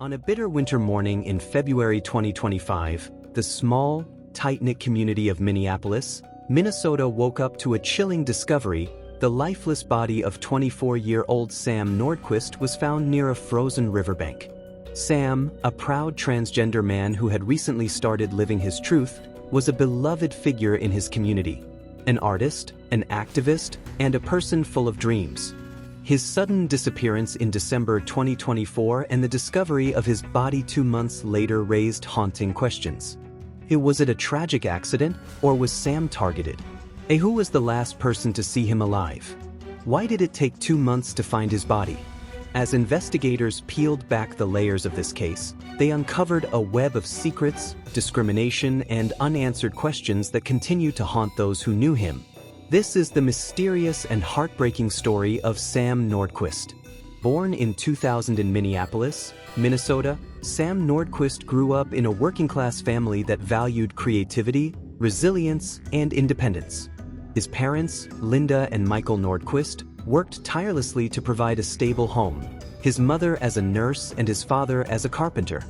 On a bitter winter morning in February 2025, the small, tight-knit community of Minneapolis, Minnesota woke up to a chilling discovery. The lifeless body of 24-year-old Sam Nordquist was found near a frozen riverbank. Sam, a proud transgender man who had recently started living his truth, was a beloved figure in his community. An artist, an activist, and a person full of dreams. His sudden disappearance in December 2024 and the discovery of his body 2 months later raised haunting questions. Was it a tragic accident, or was Sam targeted? Who was the last person to see him alive? Why did it take 2 months to find his body? As investigators peeled back the layers of this case, they uncovered a web of secrets, discrimination, and unanswered questions that continue to haunt those who knew him. This is the mysterious and heartbreaking story of Sam Nordquist. Born in 2000 in Minneapolis, Minnesota, Sam Nordquist grew up in a working-class family that valued creativity, resilience, and independence. His parents, Linda and Michael Nordquist, worked tirelessly to provide a stable home, his mother as a nurse and his father as a carpenter.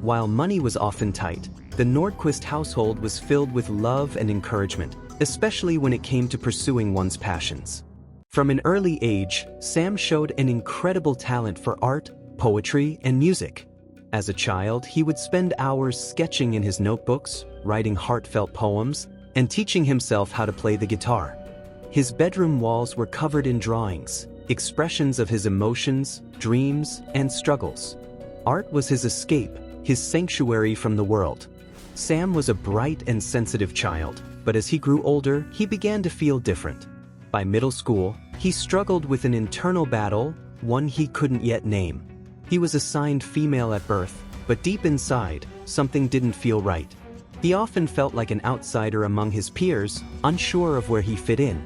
While money was often tight, the Nordquist household was filled with love and encouragement, especially when it came to pursuing one's passions. From an early age, Sam showed an incredible talent for art, poetry, and music. As a child, he would spend hours sketching in his notebooks, writing heartfelt poems, and teaching himself how to play the guitar. His bedroom walls were covered in drawings, expressions of his emotions, dreams, and struggles. Art was his escape, his sanctuary from the world. Sam was a bright and sensitive child, but as he grew older, he began to feel different. By middle school, he struggled with an internal battle, one he couldn't yet name. He was assigned female at birth, but deep inside, something didn't feel right. He often felt like an outsider among his peers, unsure of where he fit in.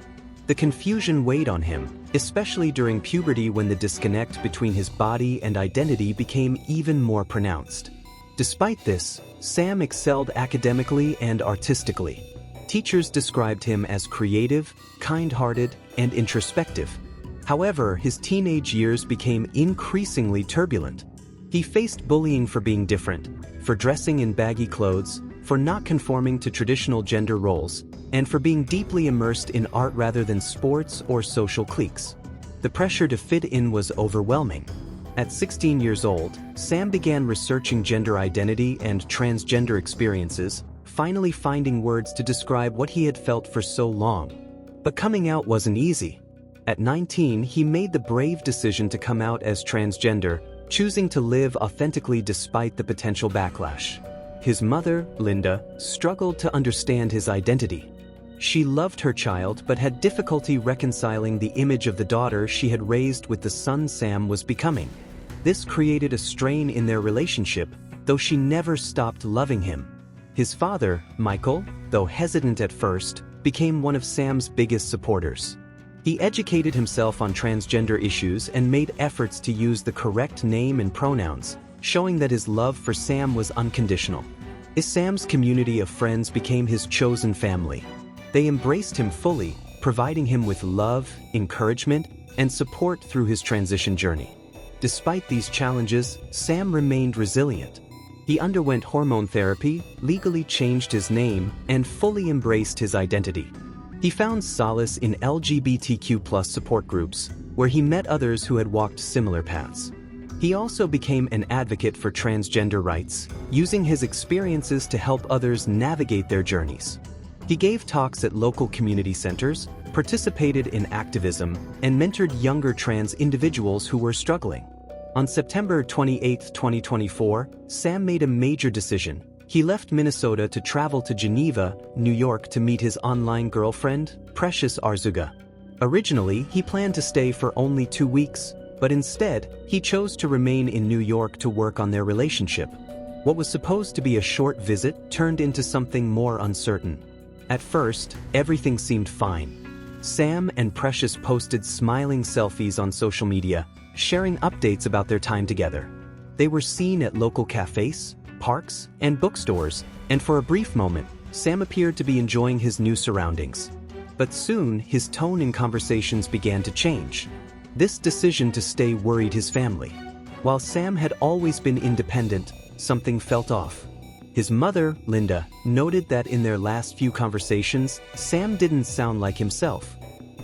The confusion weighed on him, especially during puberty when the disconnect between his body and identity became even more pronounced. Despite this, Sam excelled academically and artistically. Teachers described him as creative, kind-hearted, and introspective. However, his teenage years became increasingly turbulent. He faced bullying for being different, for dressing in baggy clothes, for not conforming to traditional gender roles, and for being deeply immersed in art rather than sports or social cliques. The pressure to fit in was overwhelming. At 16 years old, Sam began researching gender identity and transgender experiences, finally finding words to describe what he had felt for so long. But coming out wasn't easy. At 19, he made the brave decision to come out as transgender, choosing to live authentically despite the potential backlash. His mother, Linda, struggled to understand his identity. She loved her child but had difficulty reconciling the image of the daughter she had raised with the son Sam was becoming. This created a strain in their relationship, though she never stopped loving him. His father, Michael, though hesitant at first, became one of Sam's biggest supporters. He educated himself on transgender issues and made efforts to use the correct name and pronouns, showing that his love for Sam was unconditional. Sam's community of friends became his chosen family. They embraced him fully, providing him with love, encouragement, and support through his transition journey. Despite these challenges, Sam remained resilient. He underwent hormone therapy, legally changed his name, and fully embraced his identity. He found solace in LGBTQ+ support groups, where he met others who had walked similar paths. He also became an advocate for transgender rights, using his experiences to help others navigate their journeys. He gave talks at local community centers, participated in activism, and mentored younger trans individuals who were struggling. On September 28, 2024, Sam made a major decision. He left Minnesota to travel to Geneva, New York to meet his online girlfriend, Precious Arzuga. Originally, he planned to stay for only 2 weeks, but instead, he chose to remain in New York to work on their relationship. What was supposed to be a short visit turned into something more uncertain. At first, everything seemed fine. Sam and Precious posted smiling selfies on social media, sharing updates about their time together. They were seen at local cafes, parks, and bookstores, and for a brief moment, Sam appeared to be enjoying his new surroundings. But soon, his tone in conversations began to change. This decision to stay worried his family. While Sam had always been independent, something felt off. His mother, Linda, noted that in their last few conversations, Sam didn't sound like himself.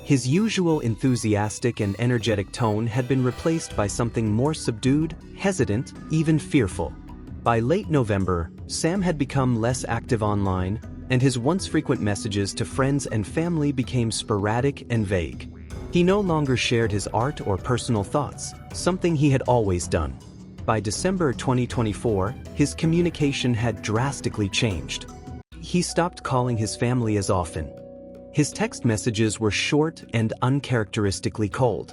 His usual enthusiastic and energetic tone had been replaced by something more subdued, hesitant, even fearful. By late November, Sam had become less active online, and his once frequent messages to friends and family became sporadic and vague. He no longer shared his art or personal thoughts, something he had always done. By December 2024, his communication had drastically changed. He stopped calling his family as often. His text messages were short and uncharacteristically cold.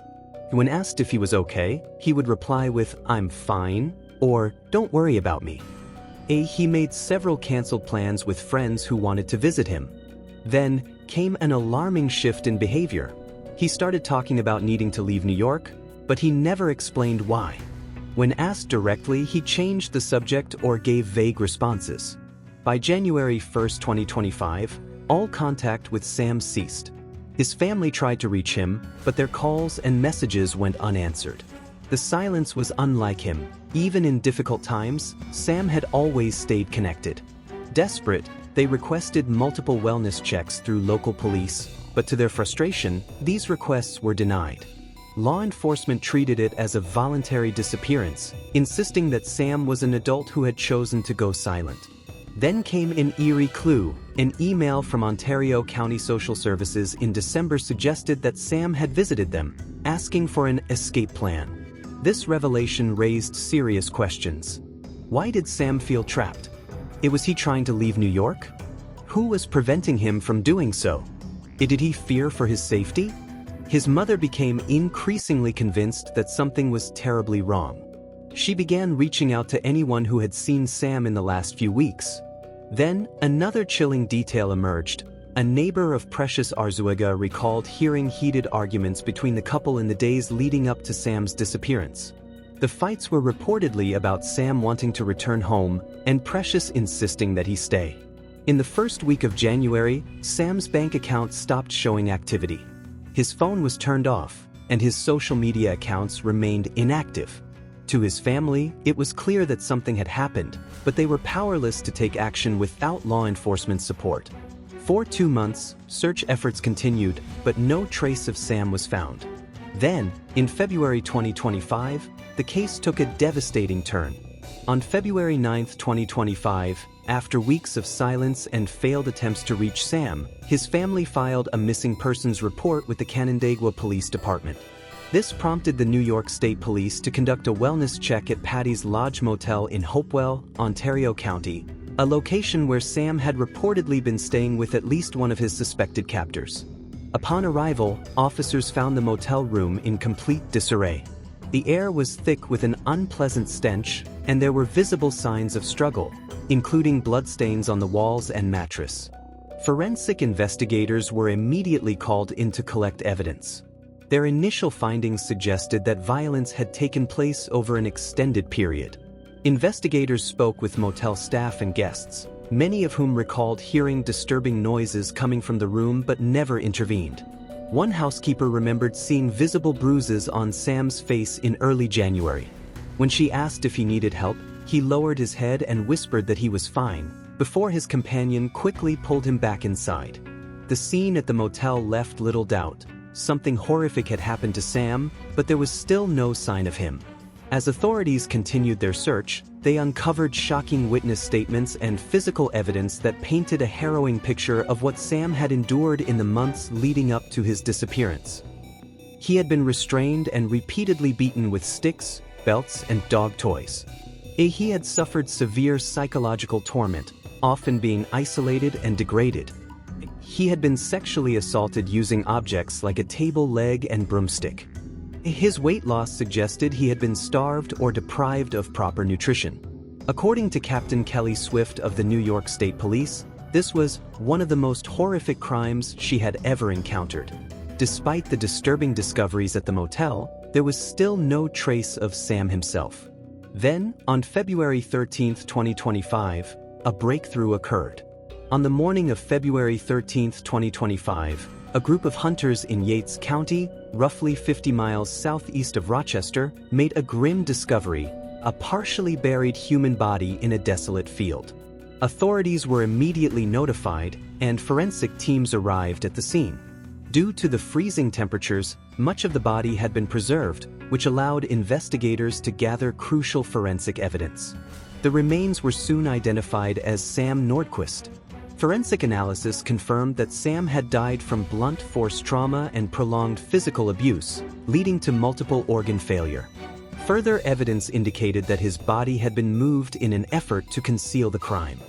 When asked if he was okay, he would reply with, "I'm fine," or "Don't worry about me." He made several canceled plans with friends who wanted to visit him. Then came an alarming shift in behavior. He started talking about needing to leave New York, but he never explained why. When asked directly, he changed the subject or gave vague responses. By January 1, 2025, all contact with Sam ceased. His family tried to reach him, but their calls and messages went unanswered. The silence was unlike him. Even in difficult times, Sam had always stayed connected. Desperate, they requested multiple wellness checks through local police, but to their frustration, these requests were denied. Law enforcement treated it as a voluntary disappearance, insisting that Sam was an adult who had chosen to go silent. Then came an eerie clue. An email from Ontario County Social Services in December suggested that Sam had visited them, asking for an escape plan. This revelation raised serious questions. Why did Sam feel trapped? Was he trying to leave New York? Who was preventing him from doing so? Did he fear for his safety? His mother became increasingly convinced that something was terribly wrong. She began reaching out to anyone who had seen Sam in the last few weeks. Then, another chilling detail emerged. A neighbor of Precious Arzuaga recalled hearing heated arguments between the couple in the days leading up to Sam's disappearance. The fights were reportedly about Sam wanting to return home and Precious insisting that he stay. In the first week of January, Sam's bank account stopped showing activity. His phone was turned off, and his social media accounts remained inactive. To his family, it was clear that something had happened, but they were powerless to take action without law enforcement support. For 2 months, search efforts continued, but no trace of Sam was found. Then, in February 2025, the case took a devastating turn. On February 9, 2025, after weeks of silence and failed attempts to reach Sam, his family filed a missing persons report with the Canandaigua Police Department. This prompted the New York State Police to conduct a wellness check at Patty's Lodge Motel in Hopewell, Ontario County, a location where Sam had reportedly been staying with at least one of his suspected captors. Upon arrival, officers found the motel room in complete disarray. The air was thick with an unpleasant stench, and there were visible signs of struggle, including bloodstains on the walls and mattress. Forensic investigators were immediately called in to collect evidence. Their initial findings suggested that violence had taken place over an extended period. Investigators spoke with motel staff and guests, many of whom recalled hearing disturbing noises coming from the room but never intervened. One housekeeper remembered seeing visible bruises on Sam's face in early January. When she asked if he needed help, he lowered his head and whispered that he was fine, before his companion quickly pulled him back inside. The scene at the motel left little doubt. Something horrific had happened to Sam, but there was still no sign of him. As authorities continued their search, they uncovered shocking witness statements and physical evidence that painted a harrowing picture of what Sam had endured in the months leading up to his disappearance. He had been restrained and repeatedly beaten with sticks, belts, and dog toys. He had suffered severe psychological torment, often being isolated and degraded. He had been sexually assaulted using objects like a table leg and broomstick. His weight loss suggested he had been starved or deprived of proper nutrition. According to Captain Kelly Swift of the New York State Police, this was one of the most horrific crimes she had ever encountered. Despite the disturbing discoveries at the motel, there was still no trace of Sam himself. Then, on February 13, 2025, a breakthrough occurred. On the morning of February 13, 2025, a group of hunters in Yates County, roughly 50 miles southeast of Rochester, made a grim discovery: a partially buried human body in a desolate field. Authorities were immediately notified, and forensic teams arrived at the scene. Due to the freezing temperatures, much of the body had been preserved, which allowed investigators to gather crucial forensic evidence. The remains were soon identified as Sam Nordquist. Forensic analysis confirmed that Sam had died from blunt force trauma and prolonged physical abuse, leading to multiple organ failure. Further evidence indicated that his body had been moved in an effort to conceal the crime.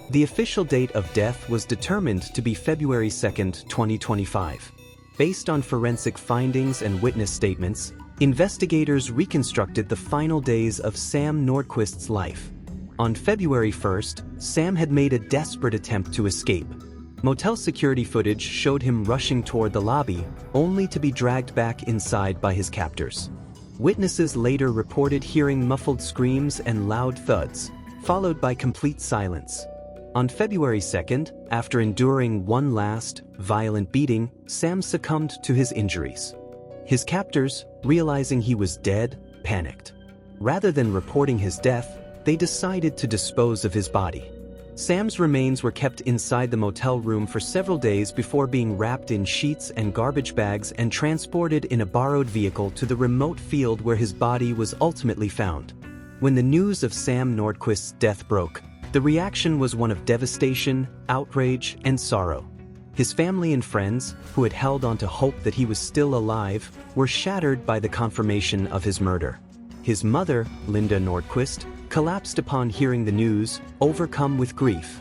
The official date of death was determined to be February 2, 2025. Based on forensic findings and witness statements, investigators reconstructed the final days of Sam Nordquist's life. On February 1st, Sam had made a desperate attempt to escape. Motel security footage showed him rushing toward the lobby, only to be dragged back inside by his captors. Witnesses later reported hearing muffled screams and loud thuds, followed by complete silence. On February 2nd, after enduring one last, violent beating, Sam succumbed to his injuries. His captors, realizing he was dead, panicked. Rather than reporting his death, they decided to dispose of his body. Sam's remains were kept inside the motel room for several days before being wrapped in sheets and garbage bags and transported in a borrowed vehicle to the remote field where his body was ultimately found. When the news of Sam Nordquist's death broke, the reaction was one of devastation, outrage, and sorrow. His family and friends, who had held on to hope that he was still alive, were shattered by the confirmation of his murder. His mother, Linda Nordquist, collapsed upon hearing the news, overcome with grief.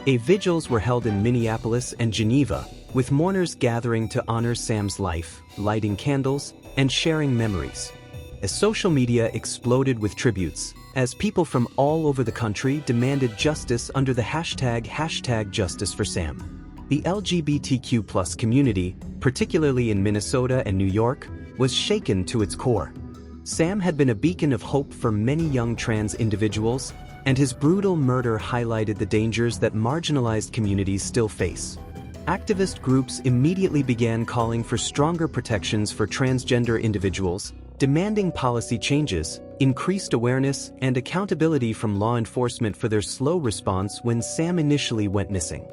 Vigils were held in Minneapolis and Geneva, with mourners gathering to honor Sam's life, lighting candles, and sharing memories. As social media exploded with tributes, as people from all over the country demanded justice under the hashtag Justice for Sam. The LGBTQ+ community, particularly in Minnesota and New York, was shaken to its core. Sam had been a beacon of hope for many young trans individuals, and his brutal murder highlighted the dangers that marginalized communities still face. Activist groups immediately began calling for stronger protections for transgender individuals, demanding policy changes, increased awareness, and accountability from law enforcement for their slow response when Sam initially went missing.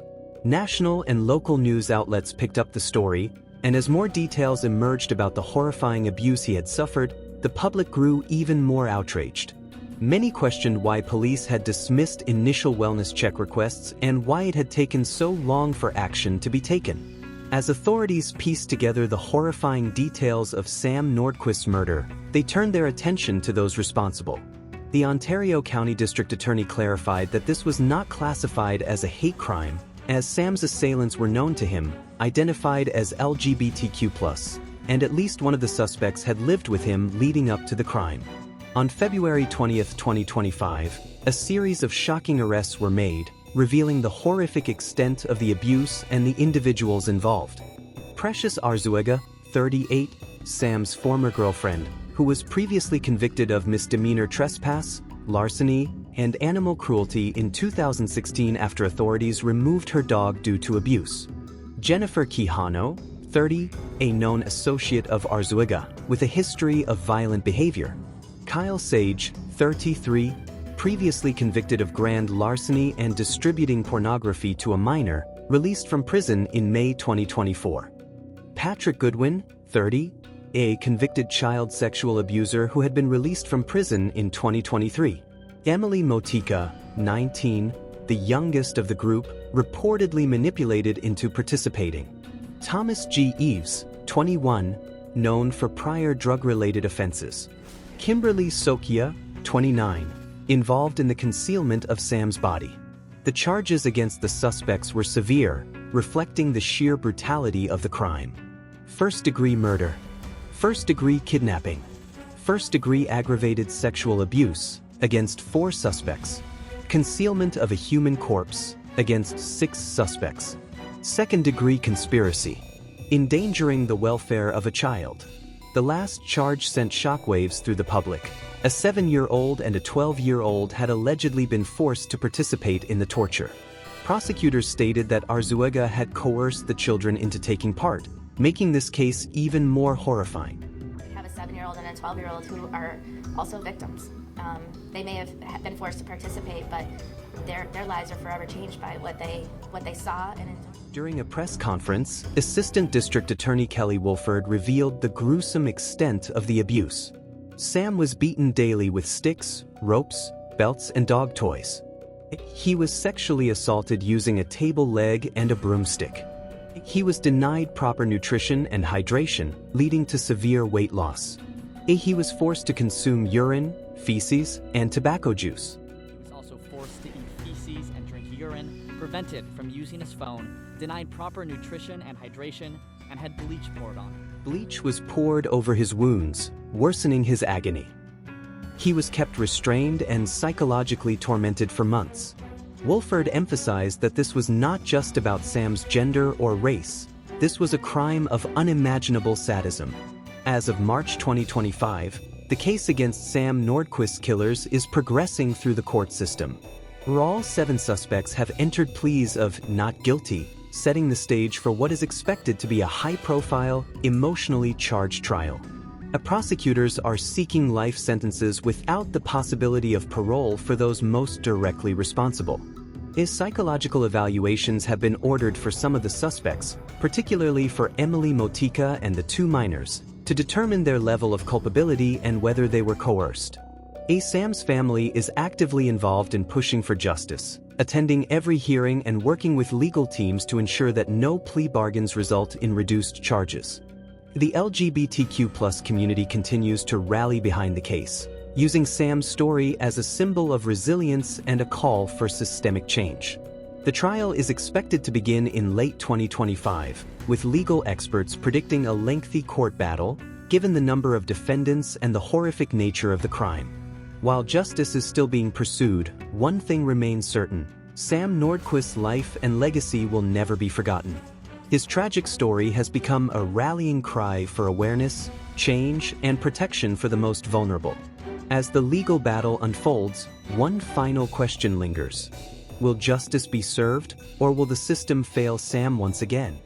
National and local news outlets picked up the story, and as more details emerged about the horrifying abuse he had suffered, the public grew even more outraged. Many questioned why police had dismissed initial wellness check requests and why it had taken so long for action to be taken. As authorities pieced together the horrifying details of Sam Nordquist's murder, they turned their attention to those responsible. The Ontario County District Attorney clarified that this was not classified as a hate crime, as Sam's assailants were known to him, identified as LGBTQ+, and at least one of the suspects had lived with him leading up to the crime. On February 20, 2025, a series of shocking arrests were made, revealing the horrific extent of the abuse and the individuals involved. Precious Arzuaga, 38, Sam's former girlfriend, who was previously convicted of misdemeanor trespass, larceny, and animal cruelty in 2016 after authorities removed her dog due to abuse. Jennifer Quijano, 30, a known associate of Arzuaga, with a history of violent behavior. Kyle Sage, 33, previously convicted of grand larceny and distributing pornography to a minor, released from prison in May 2024. Patrick Goodwin, 30, a convicted child sexual abuser who had been released from prison in 2023. Emily Motika, 19, the youngest of the group, reportedly manipulated into participating. Thomas G. Eves, 21, known for prior drug-related offenses. Kimberly Sokia, 29, involved in the concealment of Sam's body. The charges against the suspects were severe, reflecting the sheer brutality of the crime. First-degree murder, first-degree kidnapping, first-degree aggravated sexual abuse against 4 suspects, concealment of a human corpse against 6 suspects, second-degree conspiracy, endangering the welfare of a child. The last charge sent shockwaves through the public. A 7-year-old and a 12-year-old had allegedly been forced to participate in the torture. Prosecutors stated that Arzuaga had coerced the children into taking part, making this case even more horrifying. We have a 7-year-old and a 12-year-old who are also victims. They may have been forced to participate, but their lives are forever changed by what they saw. During a press conference, Assistant District Attorney Kelly Wolford revealed the gruesome extent of the abuse. Sam was beaten daily with sticks, ropes, belts, and dog toys. He was sexually assaulted using a table leg and a broomstick. He was denied proper nutrition and hydration, leading to severe weight loss. He was forced to consume urine, feces, and tobacco juice. He was also forced to eat feces and drink urine, prevented from using his phone, denied proper nutrition and hydration, and had bleach poured on him. Bleach was poured over his wounds, worsening his agony. He was kept restrained and psychologically tormented for months. Wolford emphasized that this was not just about Sam's gender or race. This was a crime of unimaginable sadism. As of March 2025, the case against Sam Nordquist killers is progressing through the court system. All 7 suspects have entered pleas of not guilty, setting the stage for what is expected to be a high-profile, emotionally charged trial. Prosecutors are seeking life sentences without the possibility of parole for those most directly responsible. Psychological evaluations have been ordered for some of the suspects, particularly for Emily Motika and the 2 minors, to determine their level of culpability and whether they were coerced. Sam's family is actively involved in pushing for justice, attending every hearing and working with legal teams to ensure that no plea bargains result in reduced charges. The LGBTQ+ community continues to rally behind the case, using Sam's story as a symbol of resilience and a call for systemic change. The trial is expected to begin in late 2025, with legal experts predicting a lengthy court battle, given the number of defendants and the horrific nature of the crime. While justice is still being pursued, one thing remains certain: Sam Nordquist's life and legacy will never be forgotten. His tragic story has become a rallying cry for awareness, change, and protection for the most vulnerable. As the legal battle unfolds, one final question lingers. Will justice be served, or will the system fail Sam once again?